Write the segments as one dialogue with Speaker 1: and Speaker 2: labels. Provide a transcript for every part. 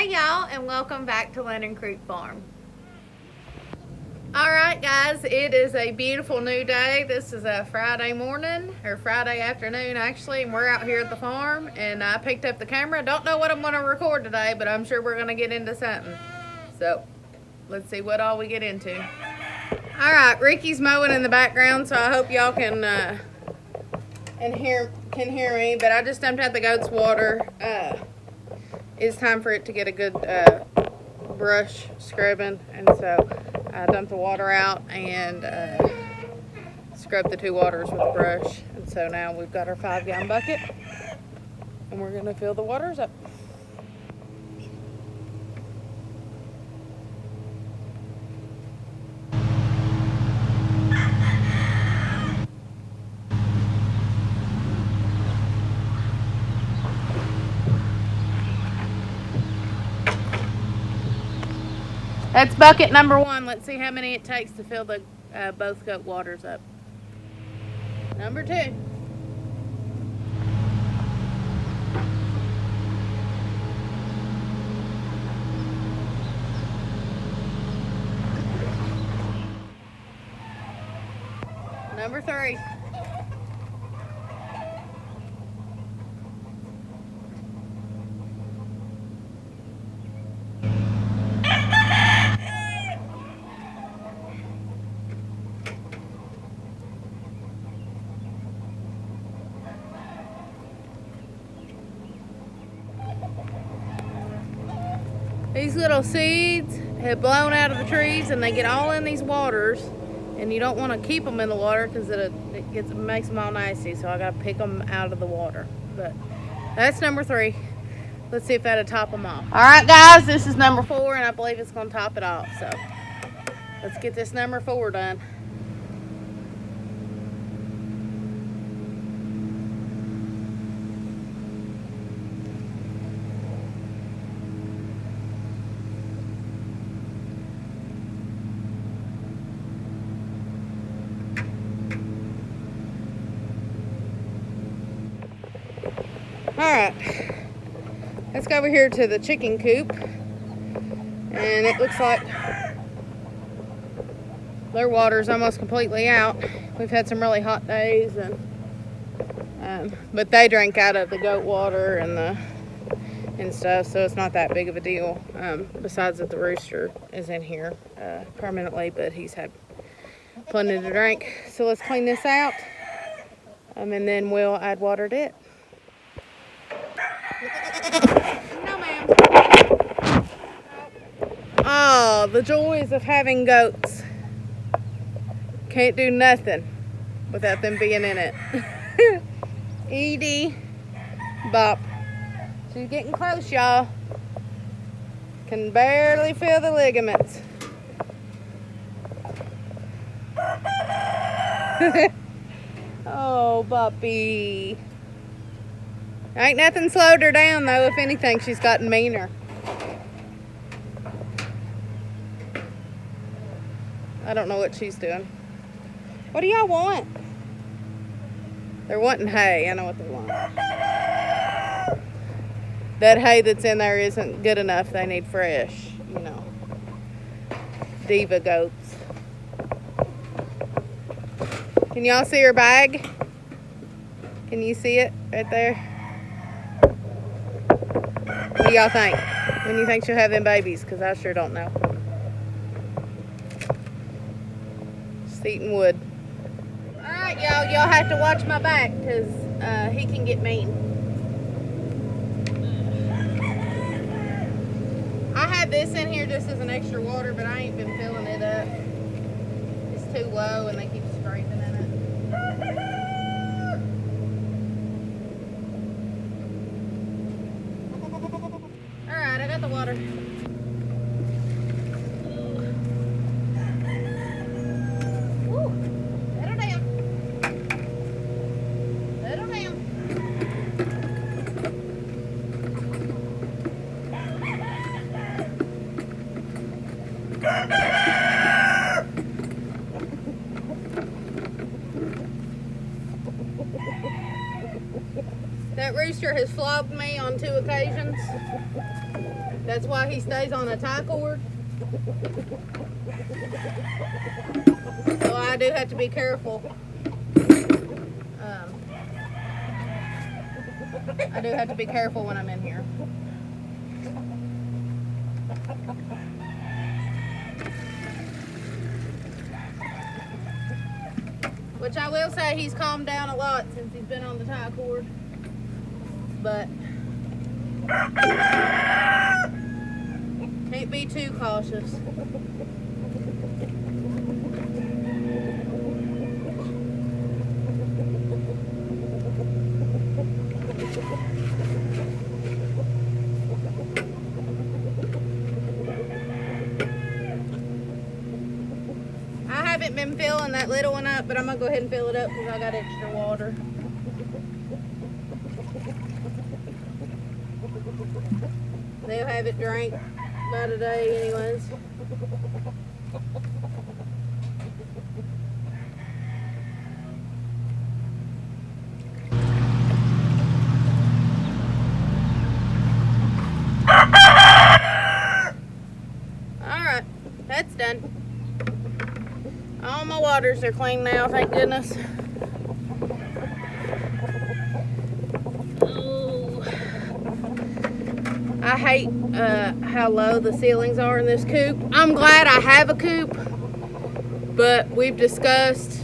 Speaker 1: Hey y'all, and welcome back to Lennon Creek Farm. Alright guys, it is a beautiful new day. This is a Friday morning, or Friday afternoon actually, and we're out here at the farm, and I picked up the camera. Don't know what I'm going to record today, but I'm sure we're going to get into something. So, let's see what all we get into. Alright, Ricky's mowing in the background, so I hope y'all can hear me, but I just dumped out the goat's water. It's time for it to get a good brush scrubbing, and so I dumped the water out and scrubbed the two waters with a brush, and so now we've got our 5-gallon bucket and we're going to fill the waters up. That's bucket number 1. Let's see how many it takes to fill the both goat waters up. Number 2. Number 3. These little seeds have blown out of the trees and they get all in these waters, and you don't want to keep them in the water because it makes them all nasty, so I got to pick them out of the water. But that's number 3. Let's see if that'll top them off. Alright guys, this is number 4 and I believe it's going to top it off, so let's get this number 4 done. Alright, let's go over here to the chicken coop, and it looks like their water's almost completely out. We've had some really hot days, and but they drank out of the goat water and stuff, so it's not that big of a deal. Besides that the rooster is in here permanently, but he's had plenty to drink. So let's clean this out, and then we'll add water to it. No, ma'am. Oh, the joys of having goats. Can't do nothing without them being in it. Edie, Bop. She's getting close, y'all. Can barely feel the ligaments. Oh, Boppy. Ain't nothing slowed her down, though. If anything, she's gotten meaner. I don't know what she's doing. What do y'all want? They're wanting hay. I know what they want. That hay that's in there isn't good enough. They need fresh, you know. Diva goats. Can y'all see her bag? Can you see it right there? What do y'all think? When you think she'll have them babies? Because I sure don't know. Just eating wood. Alright, y'all have to watch my back because he can get mean. I had this in here just as an extra water, but I ain't been filling it up. It's too low and they keep scraping in it. Alright, I got the water. Woo. Let her down. Let her down. That rooster has flogged me on 2 occasions. That's why he stays on a tie cord. So I do have to be careful. I do have to be careful when I'm in here. Which I will say he's calmed down a lot since he's been on the tie cord. But can't be too cautious. I haven't been filling that little one up, but I'm gonna go ahead and fill it up because I got extra water. They'll have it drank by today anyways. Alright, that's done. All my waters are clean now, thank goodness. Ooh. I hate how low the ceilings are in this coop. I'm glad I have a coop, but we've discussed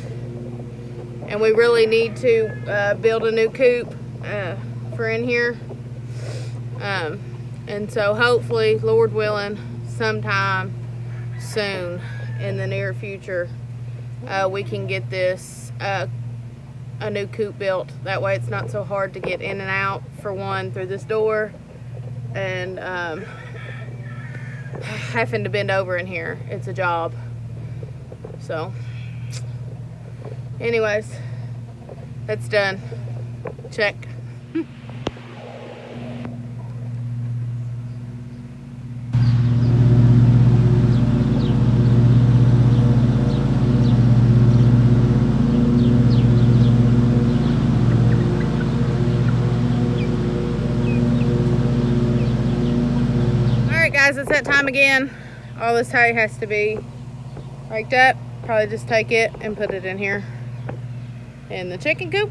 Speaker 1: and we really need to build a new coop for in here. And so hopefully, Lord willing, sometime soon in the near future, we can get this a new coop built. That way it's not so hard to get in and out, for one, through this door, and having to bend over in here. It's a job. So anyways, that's done. Check. Guys, it's that time again. All this hay has to be raked up. Probably just take it and put it in here in the chicken coop,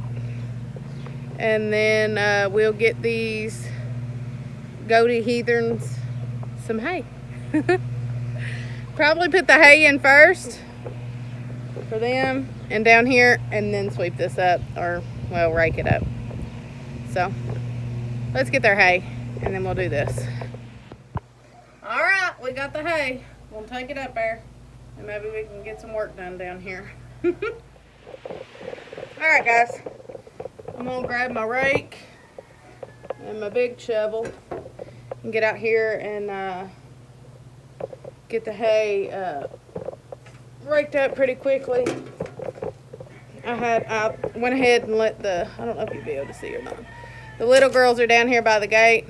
Speaker 1: and then we'll get these goaty heathens some hay. Probably put the hay in first for them and down here, and then sweep this up, or well, rake it up. So let's get their hay and then we'll do this. All right, we got the hay. We'll take it up there, and maybe we can get some work done down here. All right, guys. I'm gonna grab my rake and my big shovel and get out here and get the hay raked up pretty quickly. I went ahead and let I don't know if you'll be able to see or not. The little girls are down here by the gate.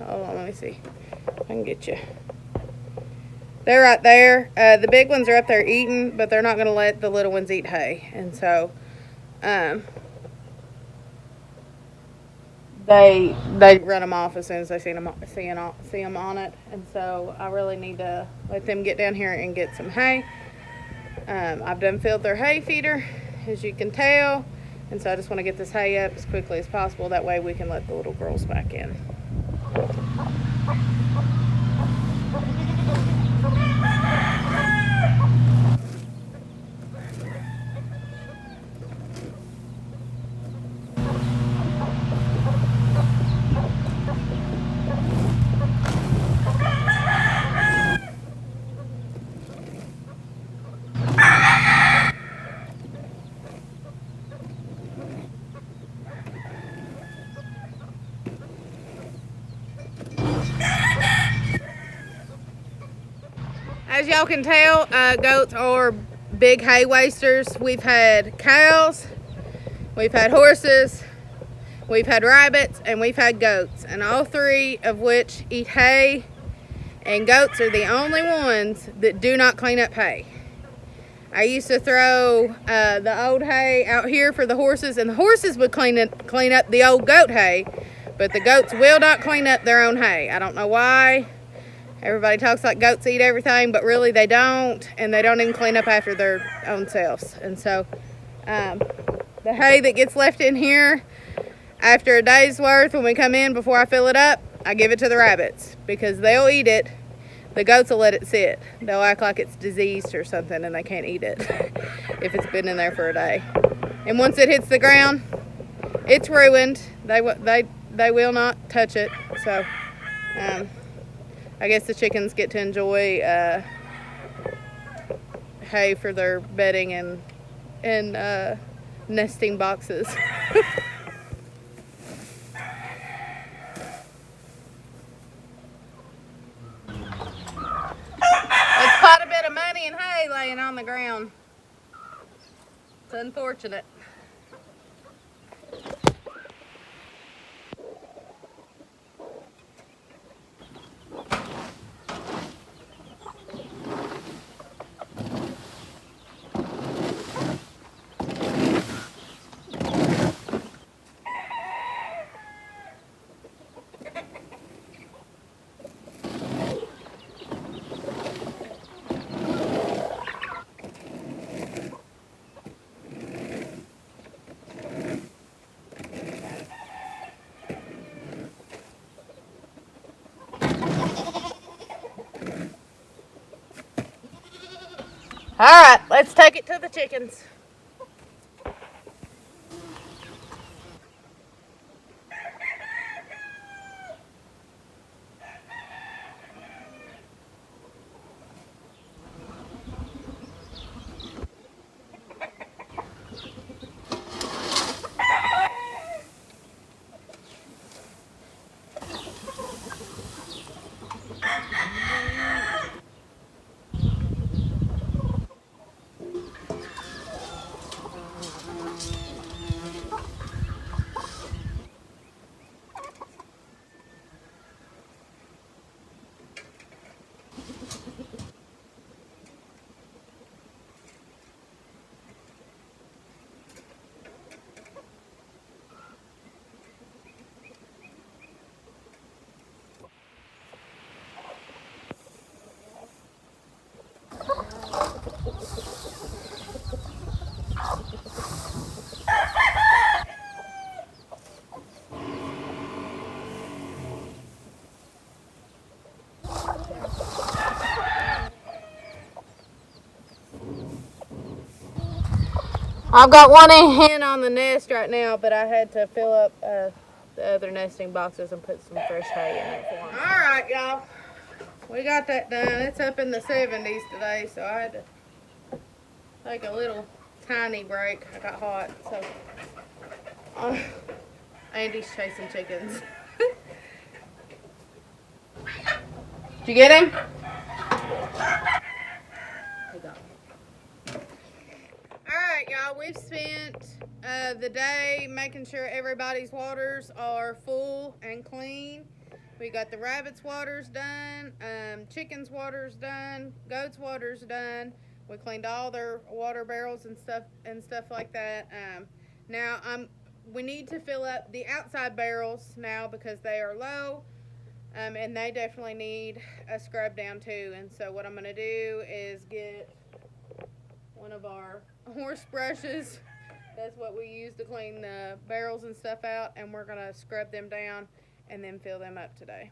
Speaker 1: Hold on, let me see. I can get you. They're right there. The big ones are up there eating, but they're not going to let the little ones eat hay. And so, they run them off as soon as they see them on it. And so, I really need to let them get down here and get some hay. I've done filled their hay feeder, as you can tell. And so, I just want to get this hay up as quickly as possible. That way, we can let the little girls back in. As y'all can tell, goats are big hay wasters. We've had cows, we've had horses, we've had rabbits, and we've had goats. And all three of which eat hay, and goats are the only ones that do not clean up hay. I used to throw the old hay out here for the horses, and the horses would clean up the old goat hay. But the goats will not clean up their own hay. I don't know why. Everybody talks like goats eat everything, but really they don't, and they don't even clean up after their own selves. And so the hay that gets left in here after a day's worth, when we come in, before I fill it up, I give it to the rabbits because they'll eat it. The goats will let it sit. They'll act like it's diseased or something and they can't eat it if it's been in there for a day. And once it hits the ground, it's ruined. They will not touch it. So I guess the chickens get to enjoy hay for their bedding and nesting boxes. It's quite a bit of money and hay laying on the ground. It's unfortunate. All right, let's take it to the chickens. I've got one hen on the nest right now, but I had to fill up the other nesting boxes and put some fresh hay in it for them. All right, y'all. We got that done. It's up in the 70s today, so I had to take a little tiny break. I got hot, so Andy's chasing chickens. Did you get him? Alright, y'all, we've spent the day making sure everybody's waters are full and clean. We got the rabbits' waters done, chickens' waters done, goats' waters done. We cleaned all their water barrels and stuff like that. Now we need to fill up the outside barrels now because they are low, and they definitely need a scrub down too. And so what I'm going to do is get one of our horse brushes. That's what we use to clean the barrels and stuff out, and we're going to scrub them down and then fill them up today.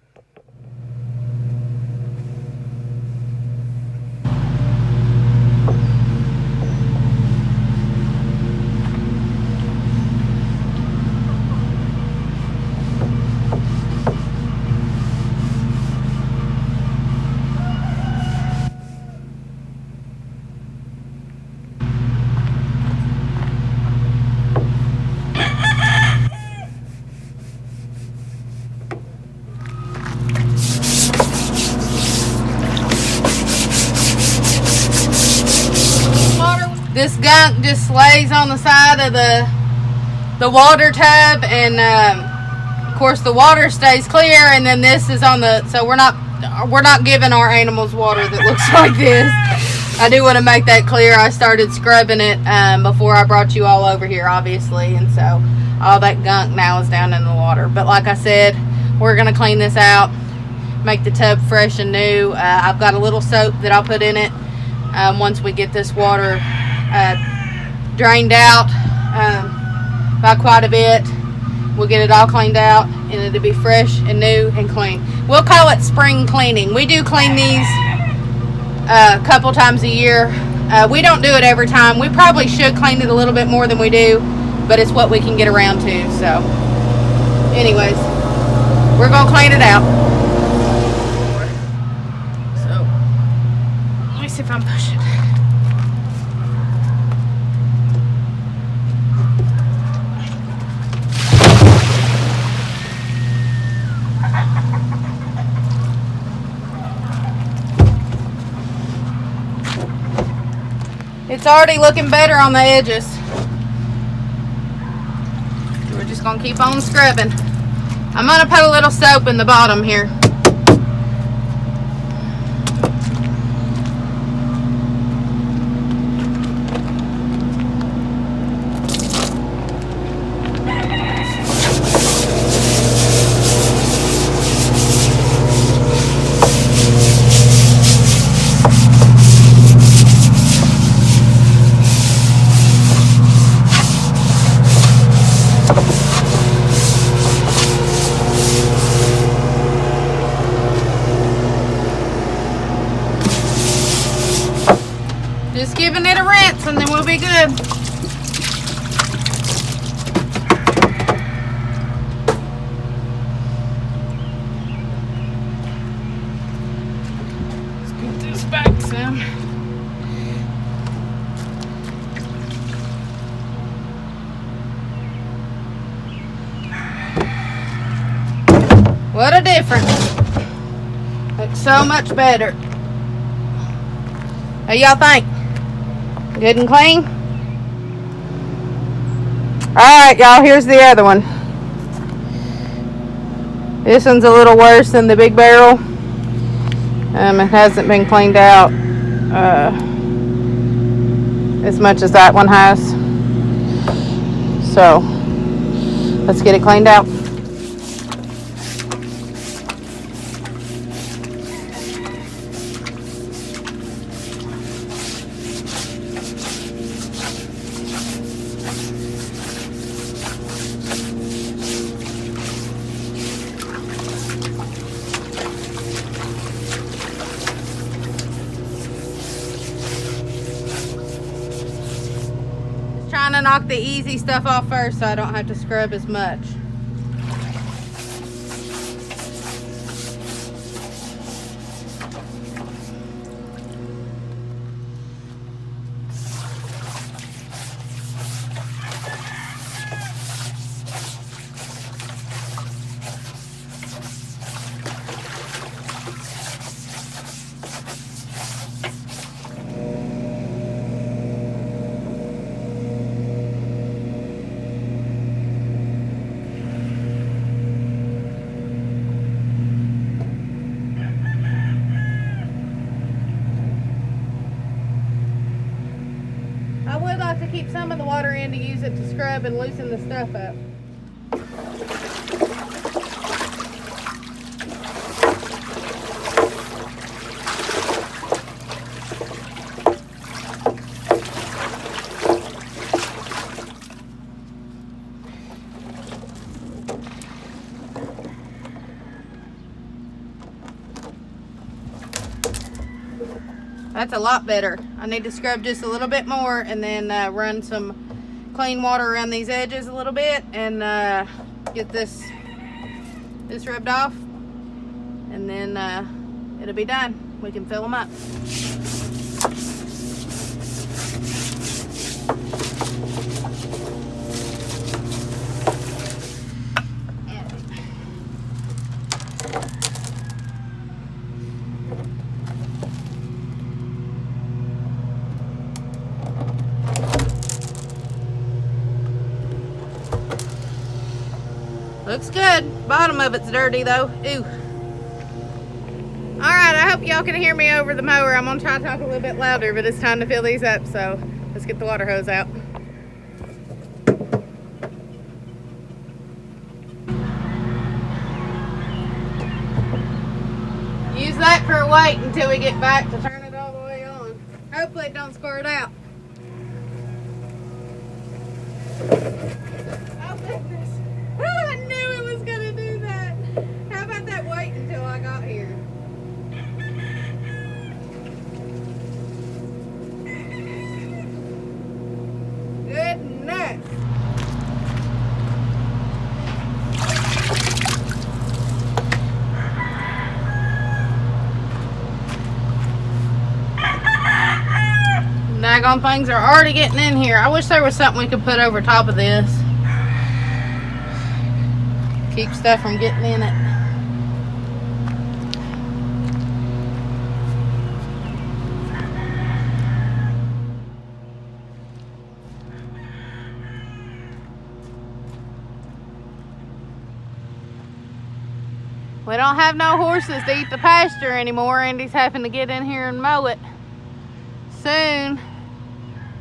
Speaker 1: This gunk just lays on the side of the water tub, and of course the water stays clear, and then this is on the, so we're not giving our animals water that looks like this. I do want to make that clear. I started scrubbing it before I brought you all over here, obviously, and so all that gunk now is down in the water. But like I said, we're going to clean this out, make the tub fresh and new. I've got a little soap that I'll put in it once we get this water drained out by quite a bit. We'll get it all cleaned out and it'll be fresh and new and clean. We'll call it spring cleaning. We do clean these a couple times a year. We don't do it every time. We probably should clean it a little bit more than we do, but it's what we can get around to. So anyways, we're gonna clean it out. So let me see if I'm pushing. It's already looking better on the edges. We're just gonna keep on scrubbing. I'm gonna put a little soap in the bottom here. Just giving it a rinse and then we'll be good. Let's get this back some. What a difference. Looks so much better. How y'all think? Good and clean? Alright, y'all, here's the other one. This one's a little worse than the big barrel. It hasn't been cleaned out as much as that one has. So, let's get it cleaned out. Trying to knock the easy stuff off first so I don't have to scrub as much. I would like to keep some of the water in to use it to scrub and loosen the stuff up. That's a lot better. I need to scrub just a little bit more and then run some clean water around these edges a little bit and get this rubbed off, and then it'll be done. We can fill them up. Looks good. Bottom of it's dirty though. Ooh. Alright, I hope y'all can hear me over the mower. I'm gonna try to talk a little bit louder, but it's time to fill these up, so let's get the water hose out. use that for a weight until we get back to turn it all the way on. Hopefully it don't squirt out. Oh goodness. Oh, I knew it was gonna do that. How about that wait until I got here? Goodness. Daggone things are already getting in here. I wish there was something we could put over top of this. Keep stuff from getting in it. We don't have no horses to eat the pasture anymore. Andy's having to get in here and mow it. Soon,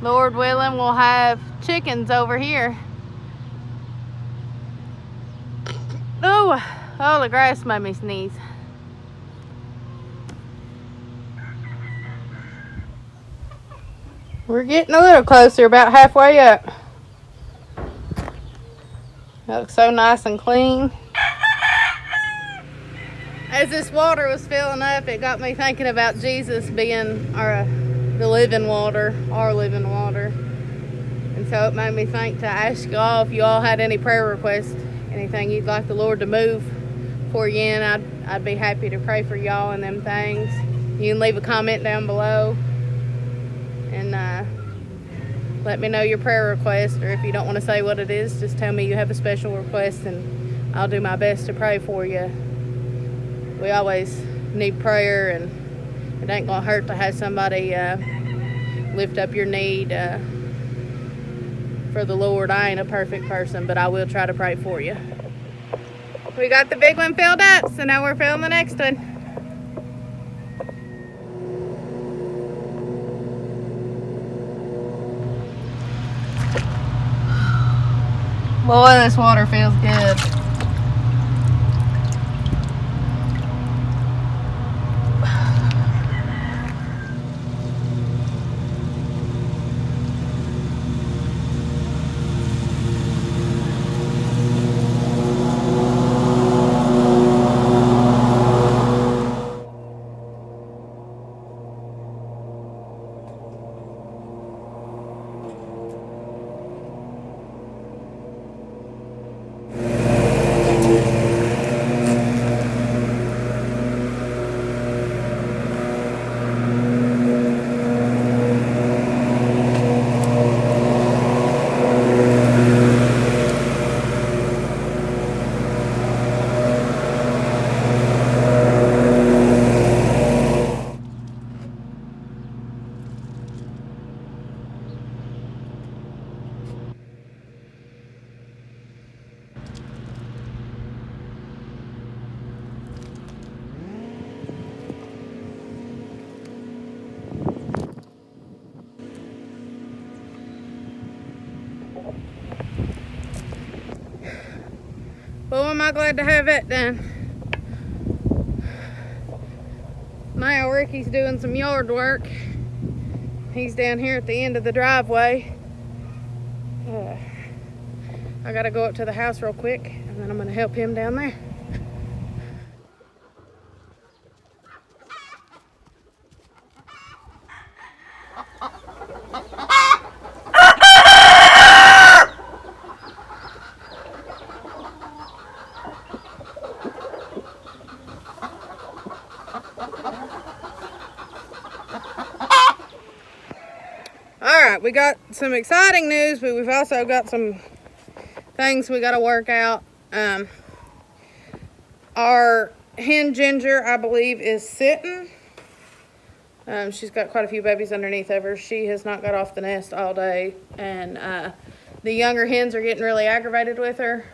Speaker 1: Lord willing, we'll have chickens over here. Oh, the grass made me sneeze. We're getting a little closer, about halfway up. That looks so nice and clean. As this water was filling up, it got me thinking about Jesus being the living water, our living water. And so it made me think to ask y'all if you all had any prayer requests, anything you'd like the Lord to move for you in. I'd be happy to pray for y'all and them things. You can leave a comment down below and let me know your prayer request, or if you don't want to say what it is, just tell me you have a special request and I'll do my best to pray for you. We always need prayer, and it ain't gonna hurt to have somebody lift up your need for the Lord. I ain't a perfect person, but I will try to pray for you. We got the big one filled up, so now we're filling the next one. Boy, this water feels good. Boy, am I glad to have that done. Now Ricky's doing some yard work. He's down here at the end of the driveway. I gotta go up to the house real quick, and then I'm gonna help him down there. Alright, we got some exciting news, but we've also got some things we got to work out. Our hen Ginger, I believe, is sitting. She's got quite a few babies underneath of her. She has not got off the nest all day, and the younger hens are getting really aggravated with her.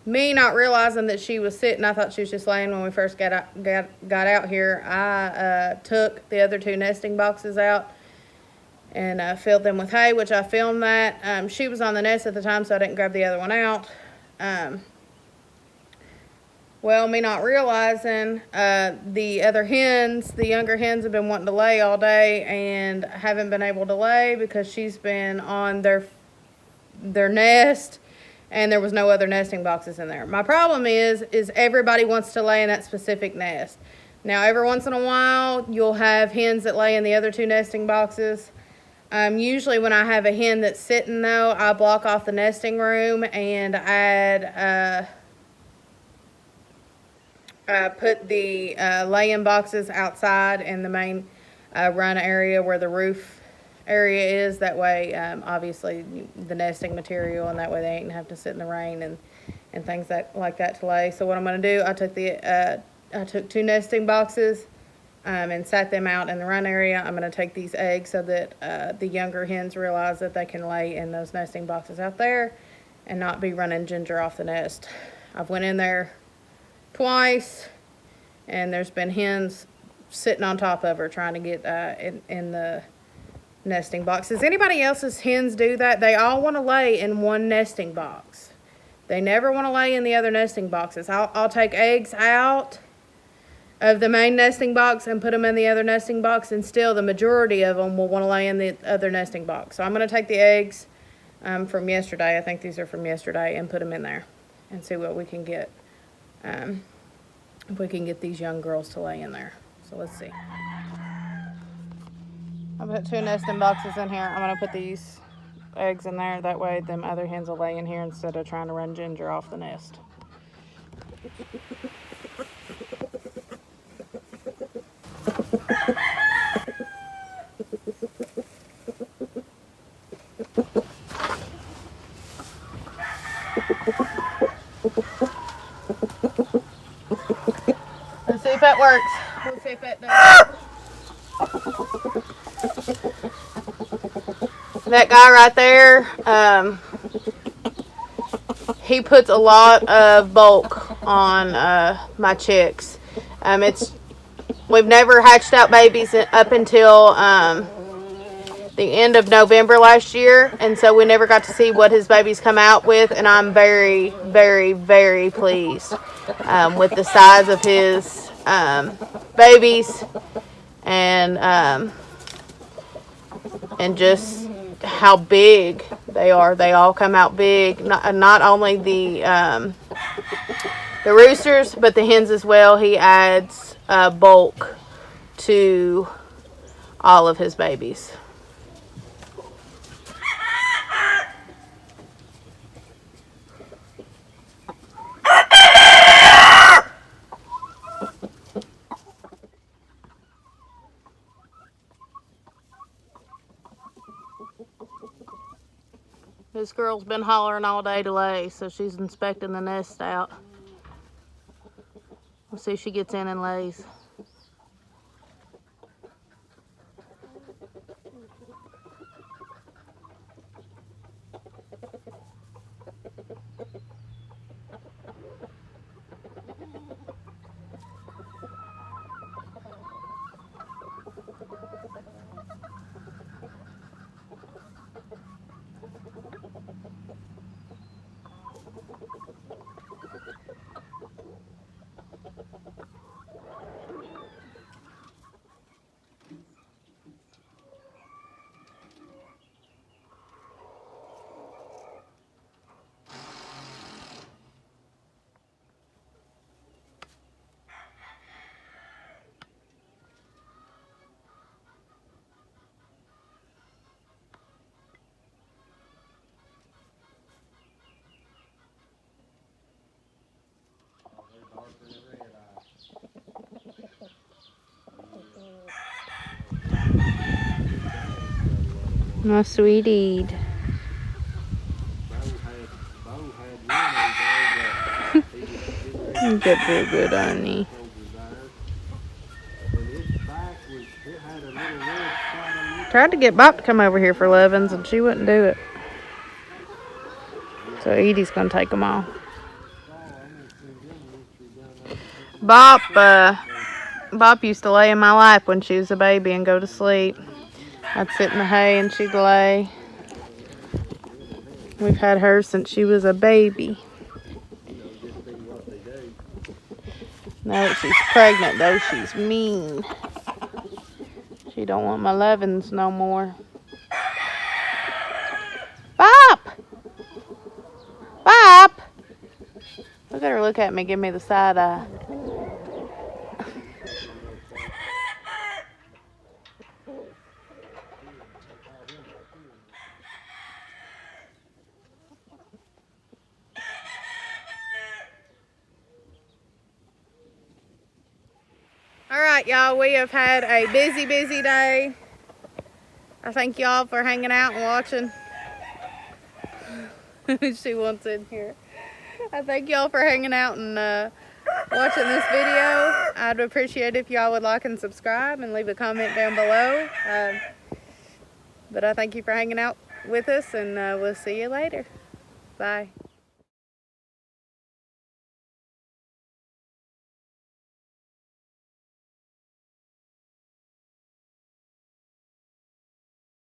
Speaker 1: Me not realizing that she was sitting, I thought she was just laying when we first got out here. I took the other two nesting boxes out and filled them with hay, which I filmed that. She was on the nest at the time, so I didn't grab the other one out. Well, me not realizing, the other hens, the younger hens, have been wanting to lay all day and haven't been able to lay because she's been on their nest, and there was no other nesting boxes in there. My problem is everybody wants to lay in that specific nest. Now, every once in a while, you'll have hens that lay in the other two nesting boxes. Usually when I have a hen that's sitting, though, I block off the nesting room and add, put the laying boxes outside in the main run area where the roof area is. That way, obviously, the nesting material, and that way they ain't have to sit in the rain and things like that to lay. So what I'm going to do, I took 2 nesting boxes and sat them out in the run area. I'm going to take these eggs so that the younger hens realize that they can lay in those nesting boxes out there and not be running Ginger off the nest. I've went in there twice, and there's been hens sitting on top of her trying to get in the nesting boxes. Anybody else's hens do that? They all want to lay in one nesting box. They never want to lay in the other nesting boxes. I'll take eggs out of the main nesting box and put them in the other nesting box, and still the majority of them will want to lay in the other nesting box. So I'm going to take the eggs from yesterday, I think these are from yesterday, and put them in there and see what we can get. If we can get these young girls to lay in there. So let's see. I put 2 nesting boxes in here. I'm going to put these eggs in there. That way them other hens will lay in here instead of trying to run Ginger off the nest. Let's see if that works. Let's see if that does. That guy right there, he puts a lot of bulk on my chicks. We've never hatched out babies up until the end of November last year, and so we never got to see what his babies come out with, and I'm very, very, very pleased with the size of his babies and just how big they are. They all come out big. Not only the roosters, but the hens as well. He adds bulk to all of his babies. This girl's been hollering all day to lay, so she's inspecting the nest out. We'll see if she gets in and lays. My sweetie. You get real good, honey. Tried to get Bop to come over here for Levins, and she wouldn't do it. So Edie's gonna take them all. Bop used to lay in my lap when she was a baby and go to sleep. I'd sit in the hay and she'd lay. We've had her since she was a baby. Now that she's pregnant, though, she's mean. She don't want my lovins no more. Bop! Bop! Look at her look at me, give me the side eye. Alright, y'all, we have had a busy day. I thank y'all for hanging out and watching. She wants in here. I thank y'all for hanging out and watching this video. I'd appreciate if y'all would like and subscribe and leave a comment down below. But I thank you for hanging out with us, and we'll see you later. Bye.